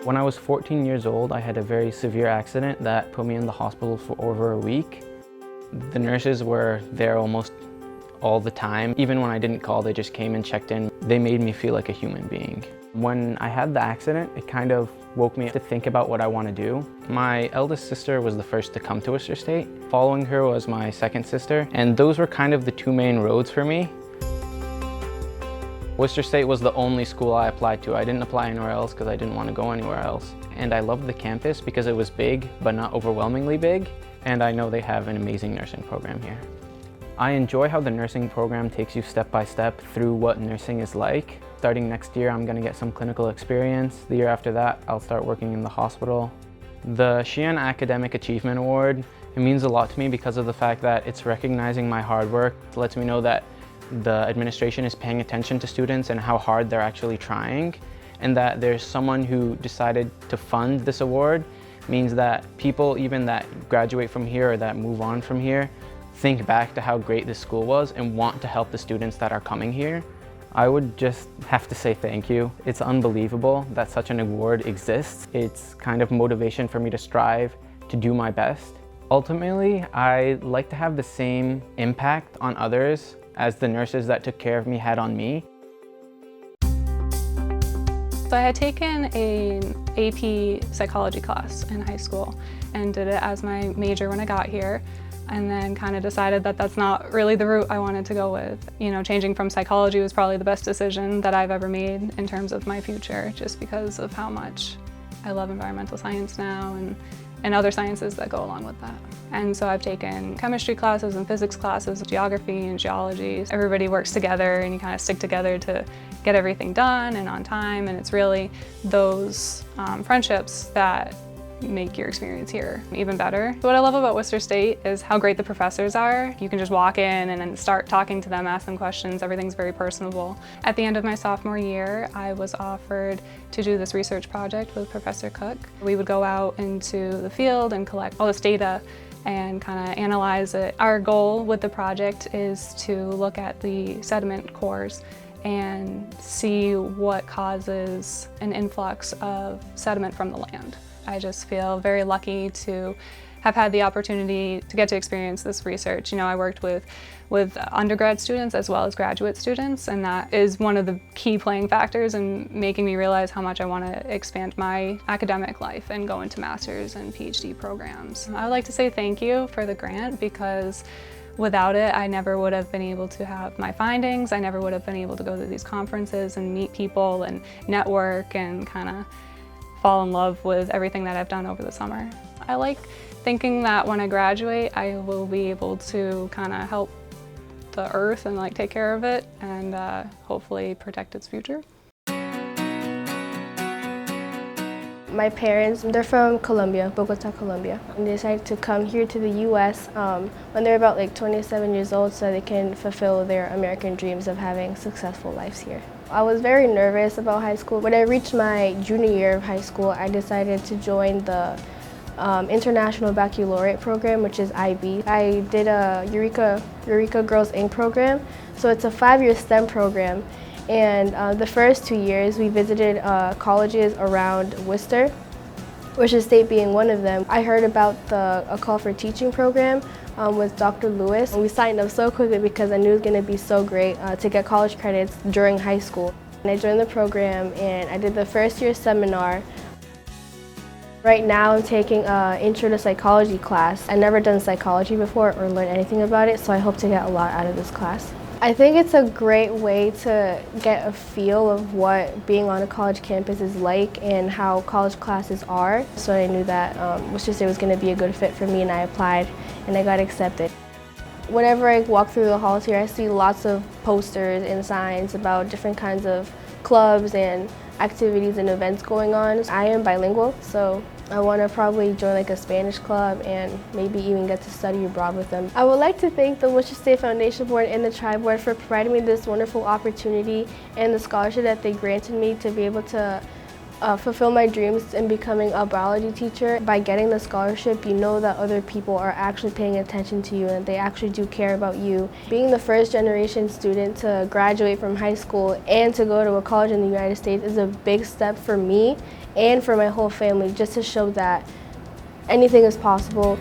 When I was 14 years old, I had a very severe accident that put me in the hospital for over a week. The nurses were there almost all the time. Even when I didn't call, they just came and checked in. They made me feel like a human being. When I had the accident, it kind of woke me up to think about what I want to do. My eldest sister was the first to come to Worcester State. Following her was my second sister, and those were kind of the two main roads for me. Worcester State was the only school I applied to. I didn't apply anywhere else because I didn't want to go anywhere else. And I loved the campus because it was big, but not overwhelmingly big. And I know they have an amazing nursing program here. I enjoy how the nursing program takes you step by step through what nursing is like. Starting next year, I'm going to get some clinical experience. The year after that, I'll start working in the hospital. The Sheehan Academic Achievement Award, it means a lot to me because of the fact that it's recognizing my hard work. It lets me know that the administration is paying attention to students and how hard they're actually trying, and that there's someone who decided to fund this award means that people even that graduate from here or that move on from here think back to how great this school was and want to help the students that are coming here. I would just have to say thank you. It's unbelievable that such an award exists. It's kind of motivation for me to strive to do my best. Ultimately, I like to have the same impact on others as the nurses that took care of me had on me. So I had taken an AP psychology class in high school and did it as my major when I got here, and then kind of decided that that's not really the route I wanted to go with. You know, changing from psychology was probably the best decision that I've ever made in terms of my future, just because of how much I love environmental science now and other sciences that go along with that. And so I've taken chemistry classes and physics classes, geography and geology. Everybody works together and you kind of stick together to get everything done and on time, and it's really those friendships that make your experience here even better. What I love about Worcester State is how great the professors are. You can just walk in and then start talking to them, ask them questions. Everything's very personable. At the end of my sophomore year, I was offered to do this research project with Professor Cook. We would go out into the field and collect all this data and kind of analyze it. Our goal with the project is to look at the sediment cores and see what causes an influx of sediment from the land. I just feel very lucky to have had the opportunity to get to experience this research. You know, I worked with undergrad students as well as graduate students, and that is one of the key playing factors in making me realize how much I want to expand my academic life and go into master's and PhD programs. I would like to say thank you for the grant, because without it, I never would have been able to have my findings. I never would have been able to go to these conferences and meet people and network and kind of fall in love with everything that I've done over the summer. I like thinking that when I graduate, I will be able to kind of help the earth and take care of it and hopefully protect its future. My parents, they're from Colombia, Bogota, Colombia. And they decided to come here to the US when they're about 27 years old so they can fulfill their American dreams of having successful lives here. I was very nervous about high school. When I reached my junior year of high school, I decided to join the International Baccalaureate program, which is IB. I did a Eureka Girls Inc. program, so it's a 5-year STEM program. And the first 2 years, we visited colleges around Worcester, Worcester State being one of them. I heard about a call for teaching program with Dr. Lewis. And we signed up so quickly because I knew it was going to be so great to get college credits during high school. And I joined the program and I did the first year seminar. Right now I'm taking an Intro to Psychology class. I've never done psychology before or learned anything about it, so I hope to get a lot out of this class. I think it's a great way to get a feel of what being on a college campus is like and how college classes are. So I knew that Worcester State was going to be a good fit for me, and I applied and I got accepted. Whenever I walk through the halls here, I see lots of posters and signs about different kinds of clubs and activities and events going on. I am bilingual, so I want to probably join a Spanish club and maybe even get to study abroad with them. I would like to thank the Worcester State Foundation Board and the Tri Board for providing me this wonderful opportunity and the scholarship that they granted me to be able to fulfill my dreams in becoming a biology teacher. By getting the scholarship, you know that other people are actually paying attention to you and they actually do care about you. Being the first generation student to graduate from high school and to go to a college in the United States is a big step for me and for my whole family, just to show that anything is possible.